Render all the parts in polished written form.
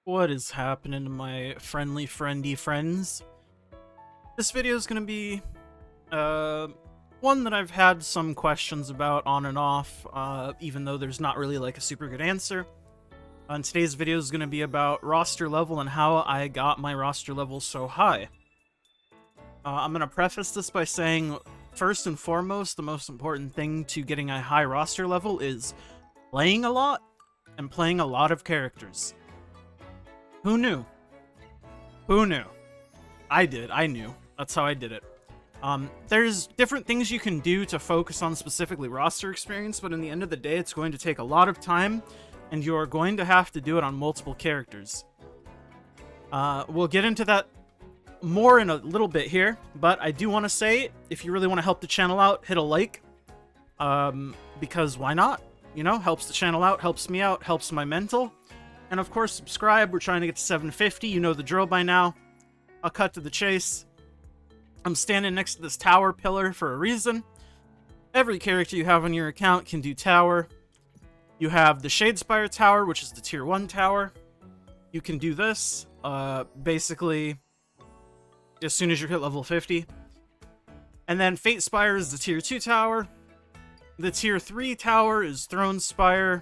What is happening to my friendly friends? This video is going to be one that I've had some questions about on and off, even though there's not really like a super good answer. And today's video is going to be about roster level and how I got my roster level so high. I'm going to preface this by saying, first and foremost, the most important thing to getting a high roster level is playing a lot and playing a lot of characters. Who knew? Who knew? I did. I knew. That's how I did it. There's different things you can do to focus on specifically roster experience, but in the end of the day, it's going to take a lot of time, and you're going to have to do it on multiple characters. We'll get into that more in a little bit here, but I do want to say, if you really want to help the channel out, hit a like, because why not? You know, helps the channel out, helps me out, helps my mental. And of course, subscribe. We're trying to get to 750. You know the drill by now. I'll cut to the chase. I'm standing next to this tower pillar for a reason. Every character you have on your account can do tower. You have the Shadespire tower, which is the tier 1 tower. You can do this, basically, as soon as you hit level 50. And then Fatespire is the tier 2 tower. The tier 3 tower is Thronespire,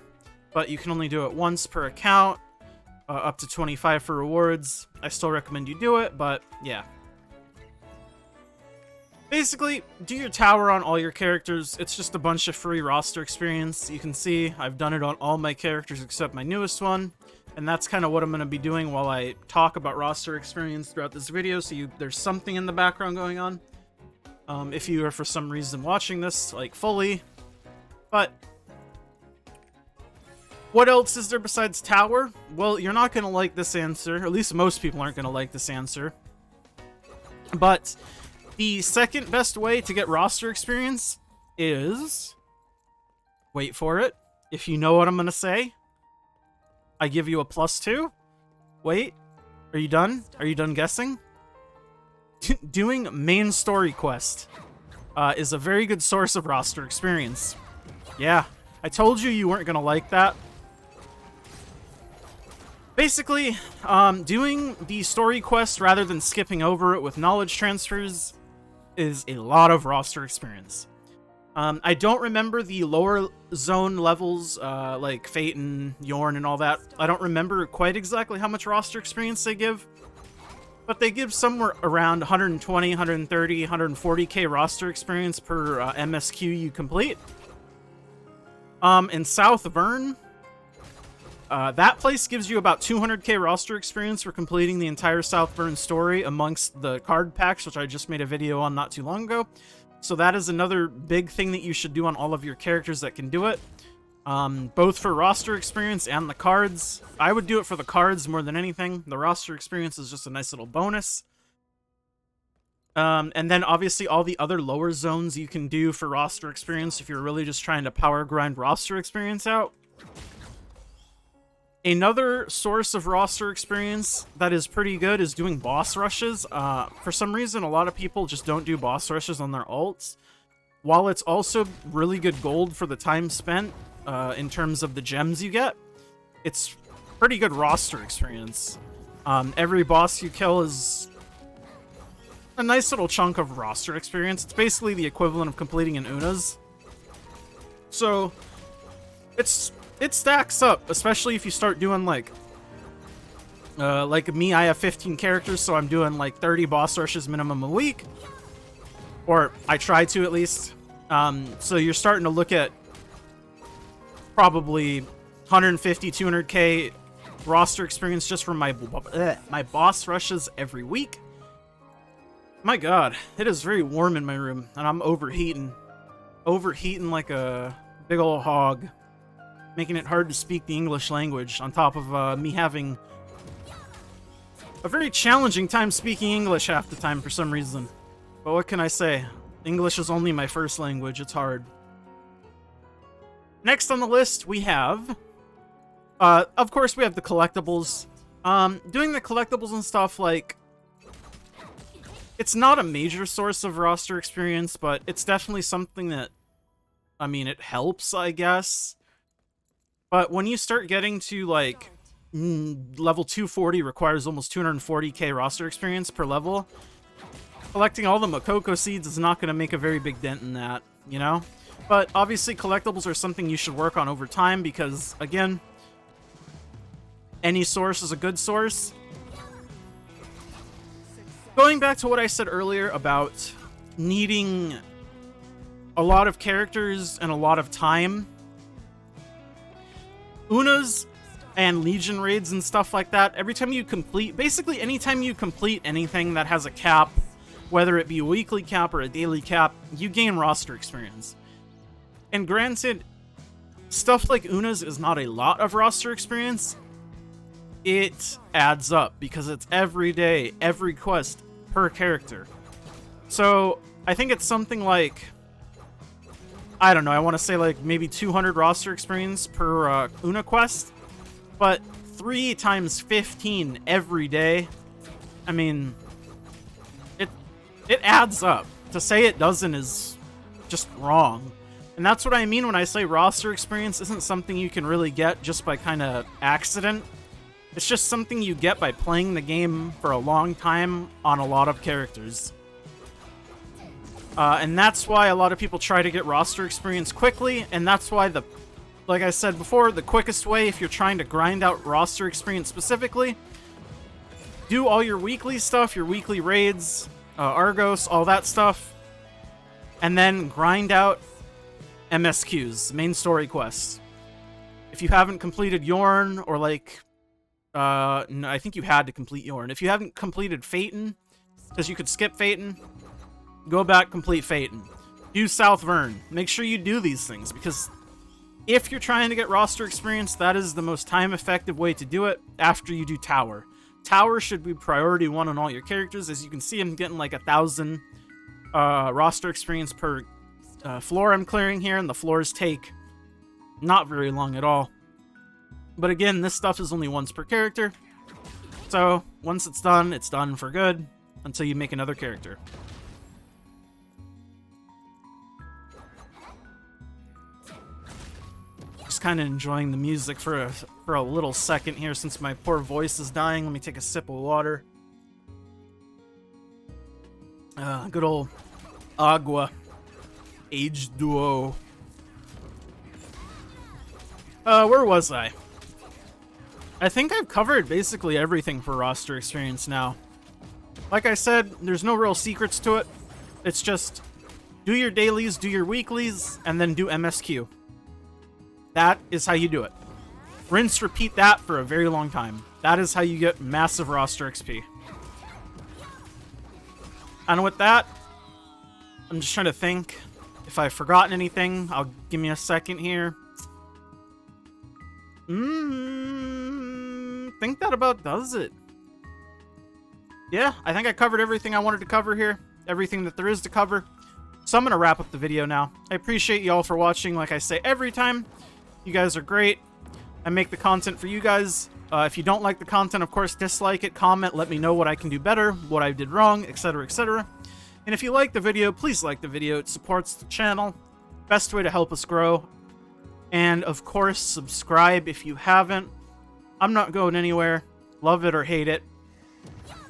but you can only do it once per account, up to 25 for rewards. I still recommend you do it, but yeah. Basically, do your tower on all your characters. It's just a bunch of free roster experience. You can see I've done it on all my characters except my newest one, and that's kind of what I'm going to be doing while I talk about roster experience throughout this video, so there's something in the background going on. If you are for some reason watching this, like, fully. But what else is there besides tower? Well, you're not going to like this answer. Or at least most people aren't going to like this answer. But the second best way to get roster experience is... Wait for it. If you know what I'm going to say, I give you a +2. Wait. Are you done? Are you done guessing? Doing main story quest is a very good source of roster experience. Yeah. I told you weren't going to like that. Basically, doing the story quest rather than skipping over it with knowledge transfers is a lot of roster experience. I don't remember the lower zone levels, like Fate and Yorn and all that. I don't remember quite exactly how much roster experience they give, but they give somewhere around 120, 130, 140k roster experience per MSQ you complete. In South Vern, that place gives you about 200k roster experience for completing the entire South Vern story amongst the card packs, which I just made a video on not too long ago. So that is another big thing that you should do on all of your characters that can do it. Both for roster experience and the cards. I would do it for the cards more than anything. The roster experience is just a nice little bonus. And then obviously all the other lower zones you can do for roster experience if you're really just trying to power grind roster experience out. Another source of roster experience that is pretty good is doing boss rushes. For some reason, a lot of people just don't do boss rushes on their alts. While it's also really good gold for the time spent in terms of the gems you get, it's pretty good roster experience. Every boss you kill is a nice little chunk of roster experience. It's basically the equivalent of completing an Una's. So, it stacks up, especially if you start doing like me, I have 15 characters, so I'm doing like 30 boss rushes minimum a week. Or I try to at least. So you're starting to look at probably 150, 200k roster experience just from my boss rushes every week. My god, it is very warm in my room, and I'm overheating. Overheating like a big ol' hog. Making it hard to speak the English language, on top of me having a very challenging time speaking English half the time for some reason. But what can I say? English is only my first language, it's hard. Next on the list, we have... of course, we have the collectibles. Doing the collectibles and stuff, like... It's not a major source of roster experience, but it's definitely something that... I mean, it helps, I guess. But when you start getting to, like, level 240 requires almost 240k roster experience per level. Collecting all the xoxo seeds is not going to make a very big dent in that, you know? But obviously collectibles are something you should work on over time because, again, any source is a good source. Going back to what I said earlier about needing a lot of characters and a lot of time, Unas and Legion raids and stuff like that, every time you complete, basically anytime you complete anything that has a cap, whether it be a weekly cap or a daily cap, you gain roster experience. And granted, stuff like Unas is not a lot of roster experience. It adds up because it's every day, every quest per character. So I think it's something like, I don't know, I want to say like maybe 200 roster experience per Una quest, but 3 times 15 every day. I mean, it adds up. To say it doesn't is just wrong. And that's what I mean when I say roster experience isn't something you can really get just by kind of accident. It's just something you get by playing the game for a long time on a lot of characters. And that's why a lot of people try to get roster experience quickly, and that's why like I said before, the quickest way if you're trying to grind out roster experience specifically, do all your weekly stuff, your weekly raids, Argos, all that stuff, and then grind out MSQs, main story quests. If you haven't completed Yorn, or like, no, I think you had to complete Yorn. If you haven't completed Phaeton, because you could skip Phaeton, go back, complete Phaeton. Do South Vern. Make sure you do these things, because if you're trying to get roster experience, that is the most time-effective way to do it after you do Tower. Tower should be priority 1 on all your characters. As you can see, I'm getting like 1,000 roster experience per floor I'm clearing here, and the floors take not very long at all. But again, this stuff is only once per character, so once it's done for good until you make another character. Just kind of enjoying the music for a little second here since my poor voice is dying. Let me take a sip of water. Good old Agua. Age Duo. Where was I? I think I've covered basically everything for roster experience now. Like I said, there's no real secrets to it. It's just do your dailies, do your weeklies, and then do MSQ. That is how you do it. Rinse, repeat that for a very long time. That is how you get massive roster XP. And with that, I'm just trying to think if I've forgotten anything. Give me a second here. Think that about does it. Yeah, I think I covered everything I wanted to cover here. Everything that there is to cover. So I'm going to wrap up the video now. I appreciate you all for watching. Like I say every time, you guys are great. I make the content for you guys. If you don't like the content, of course, dislike it, comment, let me know what I can do better, what I did wrong, etc., etc. And if you like the video, please like the video. It supports the channel. Best way to help us grow. And, of course, subscribe if you haven't. I'm not going anywhere. Love it or hate it.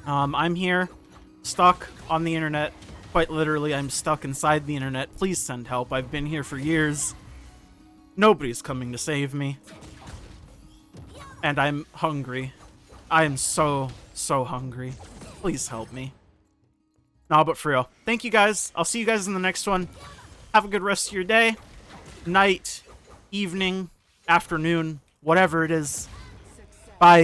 I'm here, stuck on the internet. Quite literally, I'm stuck inside the internet. Please send help. I've been here for years. Nobody's coming to save me. And I'm hungry. I am so hungry. Please help me. No, but for real. Thank you guys. I'll see you guys in the next one. Have a good rest of your day, night, evening, afternoon, whatever it is. Bye.